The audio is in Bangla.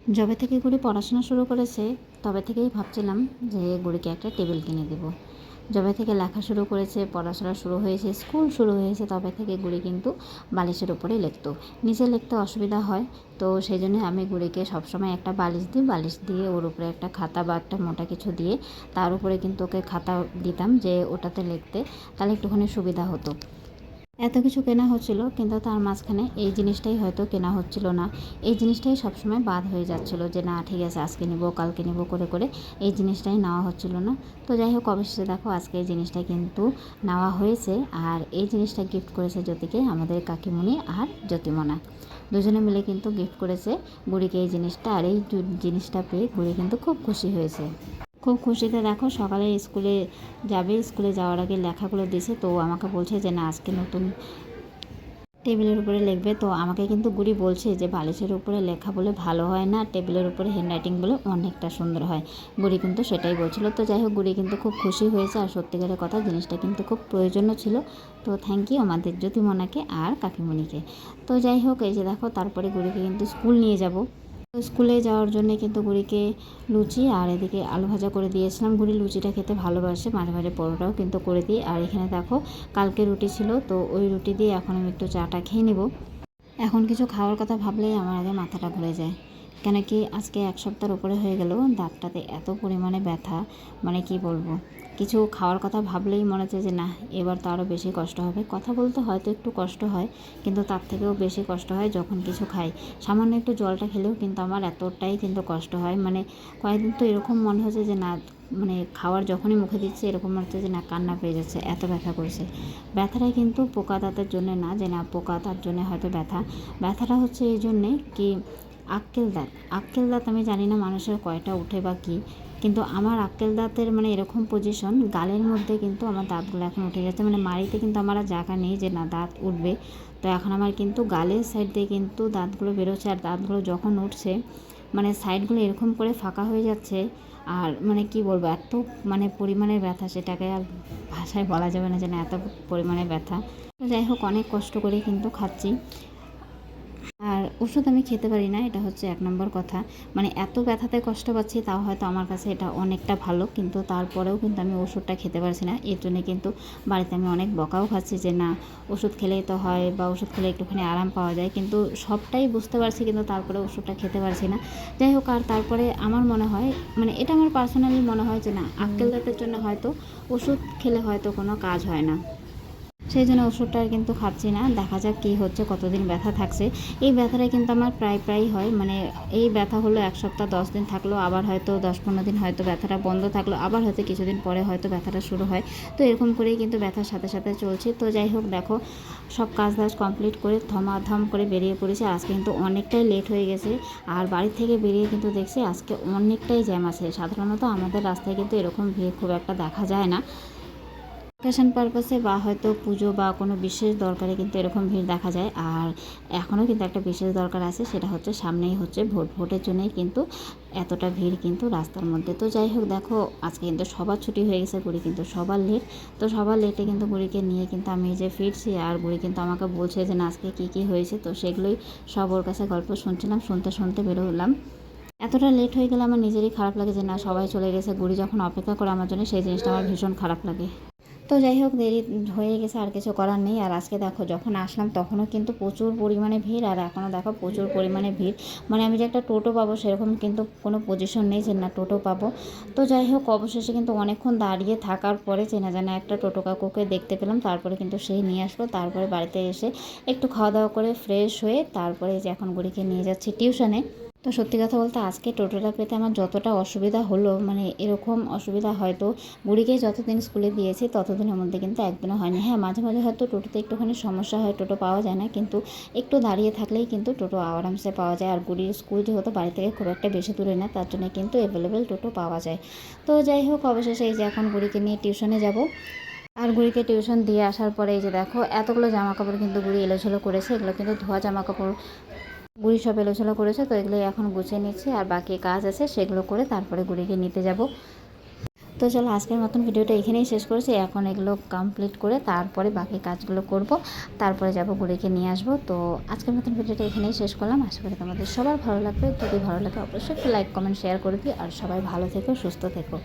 যবে থেকে গুড়ি পড়াশোনা শুরু করেছে তবে থেকেই ভাবছিলাম যে গুড়িকে একটা টেবিল কিনে দেব। যবে থেকে লেখা শুরু করেছে, পড়াশোনা শুরু হয়েছে, স্কুল শুরু হয়েছে, তবে থেকে গুড়ি কিন্তু বালিশের উপরেই লিখতো। নিচে লিখতে অসুবিধা হয়, তো সেই জন্য আমি গুড়িকে সবসময় একটা বালিশ দিই। বালিশ দিয়ে ওর উপরে একটা খাতা বা একটা মোটা কিছু দিয়ে তার উপরে কিন্তু ওকে খাতা দিতাম যে ওটাতে লিখতে, তাহলে একটুখানি সুবিধা হতো। এত কিছু কেনা হচ্ছিল, কিন্তু তার মাঝখানে এই জিনিসটাই হয়তো কেনা হচ্ছিল না। এই জিনিসটাই সবসময় বাদ হয়ে যাচ্ছিল যে না ঠিক আছে আজকে নিব কালকে নিব করে করে এই জিনিসটাই নেওয়া হচ্ছিল না। তো যাই হোক, অবশেষে দেখো আজকে এই জিনিসটা কিন্তু নেওয়া হয়েছে। আর এই জিনিসটা গিফট করেছে জ্যোতিকে আমাদের কাকিমণি আর জ্যোতিমনা, দুজনে মিলে কিন্তু গিফট করেছে গুড়িকে এই জিনিসটা। আর এই জিনিসটা পেয়ে গুড়ি কিন্তু খুব খুশি হয়েছে। খুব খুশিতে দেখো সকালে স্কুলে যাবে, স্কুলে যাওয়ার আগে লেখাগুলো দিছে, তো আমাকে বলছে যে না আজকে নতুন টেবিলের উপরে লিখবে। তো আমাকে কিন্তু গুড়ি বলছে যে বালিশের উপরে লেখা বলে ভালো হয় না, টেবিলের উপরে হ্যান্ডরাইটিং বলে অনেকটা সুন্দর হয়। গুড়ি কিন্তু সেটাই বলছিল। তো যাই হোক, গুড়ি কিন্তু খুব খুশি হয়েছে। আর সত্যিকারের কথা, জিনিসটা কিন্তু খুব প্রয়োজনও ছিল। তো থ্যাংক ইউ আমাদের জ্যোতিমনাকে আর কাকিমণিকে। তো যাই হোক, এই যে দেখো তারপরে গুড়িকে কিন্তু স্কুল নিয়ে যাব। তো স্কুলে যাওয়ার জন্য কিন্তু গুড়িকে লুচি আর এদিকে আলু ভাজা করে দিয়েছিলাম। গুড়ি লুচিটা খেতে ভালোবাসে, মাঝে মাঝে পরোটাও কিন্তু করে দিই। আর এখানে দেখো কালকে রুটি ছিল, তো ওই রুটি দিয়ে এখন আমি একটু চাটা খেয়ে নেব। এখন কিছু খাওয়ার কথা ভাবলেই আমার আগে মাথাটা ঘুরে যায়। কেন কি আজকে এক সপ্তাহের উপরে হয়ে গেল দাঁতটাতে এত পরিমাণে ব্যথা, মানে কি বলবো। কিছু খাওয়ার কথা ভাবলেই মনে হচ্ছে যে না এবার তো আরও বেশি কষ্ট হবে। কথা বলতে হয়তো একটু কষ্ট হয়, কিন্তু তার থেকেও বেশি কষ্ট হয় যখন কিছু খাই। সামান্য একটু জলটা খেলেও কিন্তু আমার এতটাই কিন্তু কষ্ট হয়। মানে কয়েকদিন তো এরকম মনে হচ্ছে যে না, মানে খাওয়ার যখনই মুখে দিচ্ছে এরকম মনে হচ্ছে যে না কান্না পেয়ে যাচ্ছে, এত ব্যথা করছে। ব্যথাটা কিন্তু পোকা দাঁতের জন্য না, যে না পোকা তার জন্য হয়তো ব্যথাটা হচ্ছে এই জন্যে কি আক্কেল দাঁত আমি জানি না মানুষের কয়টা উঠে বা কী, কিন্তু আমার আক্কেল দাঁতের মানে এরকম পজিশন, গালের মধ্যে কিন্তু আমার দাঁতগুলো এখন উঠে গেছে। মানে মাড়িতে কিন্তু আমার আর জায়গা নেই যে না দাঁত উঠবে। তো এখন আমার কিন্তু গালের সাইড দিয়ে কিন্তু দাঁতগুলো বেরোচ্ছে। আর দাঁতগুলো যখন উঠছে মানে সাইডগুলো এরকম করে ফাঁকা হয়ে যাচ্ছে। আর মানে কি বলবো, এত মানে পরিমাণের ব্যথা, সেটাকে আর ভাষায় বলা যাবে না যে না এত পরিমাণে ব্যথা। তো যাই হোক, অনেক কষ্ট করে কিন্তু খাচ্ছি। আর ওষুধ আমি খেতে পারি না, এটা হচ্ছে এক নম্বর কথা। মানে এত ব্যথাতে কষ্ট পাচ্ছি, তাও হয়তো আমার কাছে এটা অনেকটা ভালো, কিন্তু তারপরেও কিন্তু আমি ওষুধটা খেতে পারছি না। এর জন্যে কিন্তু বাড়িতে আমি অনেক বকাও খাচ্ছি যে না ওষুধ খেলেই তো হয়, বা ওষুধ খেলে একটুখানি আরাম পাওয়া যায়, কিন্তু সবটাই বুঝতে পারছি কিন্তু তারপরে ওষুধটা খেতে পারছি না। যাই হোক, আর তারপরে আমার মনে হয়, মানে এটা আমার পার্সোনালি মনে হয় যে না আক্কেল দাঁতের জন্য হয়তো ওষুধ খেলে হয়তো কোনো কাজ হয় না, সেই জন্য ওষুধটা কিন্তু খাচ্ছি না। দেখা যাক কী হচ্ছে, কতদিন ব্যথা থাকছে। এই ব্যথাটা কিন্তু আমার প্রায়ই হয়। মানে এই ব্যথা হলো 1 সপ্তাহ 10 দিন থাকলো, আবার হয়তো 10-15 দিন হয়তো ব্যথাটা বন্ধ থাকলো, আবার হয়তো কিছুদিন পরে হয়তো ব্যথাটা শুরু হয়। তো এরকম করেই কিন্তু ব্যথার সাথে সাথে চলছে। তো যাই হোক, দেখো সব কাজ কমপ্লিট করে ধমাধম করে বেরিয়ে পড়েছি। আজকে কিন্তু অনেকটাই লেট হয়ে গেছে। আর বাড়ি থেকে বেরিয়ে কিন্তু দেখছি আজকে অনেকটাই জ্যাম আছে। সাধারণত আমাদের রাস্তায় কিন্তু এরকম ভিড় খুব একটা দেখা যায় না। অকেশন পারপাসে বা হয়তো পুজো বা কোনো বিশেষ দরকারে কিন্তু এরকম ভিড় দেখা যায়। আর এখনও কিন্তু একটা বিশেষ দরকার আছে, সেটা হচ্ছে সামনেই হচ্ছে ভোটের জন্যই কিন্তু এতটা ভিড় কিন্তু রাস্তার মধ্যে। তো যাই হোক, দেখো আজকে কিন্তু সবার ছুটি হয়ে গেছে, গুড়ি কিন্তু সবার লেট। তো সবার লেটে কিন্তু গুড়িকে নিয়ে কিন্তু আমি যে ফিরছি, আর গুড়ি কিন্তু আমাকে বলছে যে না আজকে কী হয়েছে। তো সেগুলোই সব ওর কাছে গল্প শুনছিলাম, শুনতে শুনতে বেরোলাম। এতটা লেট হয়ে গেলে আমার নিজেরই খারাপ লাগে যে না সবাই চলে গেছে, গুড়ি যখন অপেক্ষা করে আমার জন্য, সেই জিনিসটা আমার ভীষণ খারাপ লাগে। তো যাই হোক, দেরি হয়ে গেছে, আর কিছু করার নেই। আর আজকে দেখো যখন আসলাম তখনও কিন্তু প্রচুর পরিমাণে ভিড়, আর এখনও দেখো প্রচুর পরিমাণে ভিড়। মানে আমি যে একটা টোটো পাবো সেরকম কিন্তু কোনো পজিশন নেই যে না টোটো পাবো। তো যাই হোক, অবশেষে কিন্তু অনেকক্ষণ দাঁড়িয়ে থাকার পরে চেনা জানা একটা টোটো কাকুকে দেখতে পেলাম। তারপরে কিন্তু সেই নিয়ে আসলো। তারপরে বাড়িতে এসে একটু খাওয়া দাওয়া করে ফ্রেশ হয়ে তারপরে যে এখন গুড়িকে নিয়ে যাচ্ছি টিউশনে। তো সত্যি কথা বলতে আজকে টোটোটা পেতে আমার যতটা অসুবিধা হলো, মানে এরকম অসুবিধা হয়তো বুড়িকে যতদিন স্কুলে দিয়েছি ততদিনের মধ্যে কিন্তু একদিনও হয়নি। হ্যাঁ, মাঝে মাঝে হয়তো টোটোতে একটুখানি সমস্যা হয়, টোটো পাওয়া যায় না, কিন্তু একটু দাঁড়িয়ে থাকলেই কিন্তু টোটো আরামসে পাওয়া যায়। আর গুড়ির স্কুল যেহেতু বাড়ি থেকে খুব একটা বেশি দূরে না, তার জন্য কিন্তু অ্যাভেলেবেল টোটো পাওয়া যায়। তো যাই হোক, অবশেষে এই যে এখন গুড়িকে নিয়ে টিউশনে যাব। আর গুড়িকে টিউশন দিয়ে আসার পরে এই যে দেখো এতগুলো জামা কাপড় কিন্তু গুড়ি এলোঝেলো করেছে। এগুলো কিন্তু ধোয়া জামা কাপড়, গুড়ি সব এলোঝেলো করেছে। তো এগুলোই এখন গুছিয়ে নিচ্ছি, আর বাকি কাজ আছে সেগুলো করে তারপরে গুড়িকে নিতে যাব। তো চলো আজকের মতন ভিডিওটা এখানেই শেষ করেছি। এখন এগুলো কমপ্লিট করে তারপরে বাকি কাজগুলো করব, তারপরে যাব বুড়িকে নিয়ে আসবো। তো আজকের মতন ভিডিওটা এখানেই শেষ করলাম। আশা করি তোমাদের সবার ভালো লাগবে। যদি ভালো লাগে অবশ্যই একটু লাইক কমেন্ট শেয়ার করে দিও। আর সবাই ভালো থেকো, সুস্থ থেকো।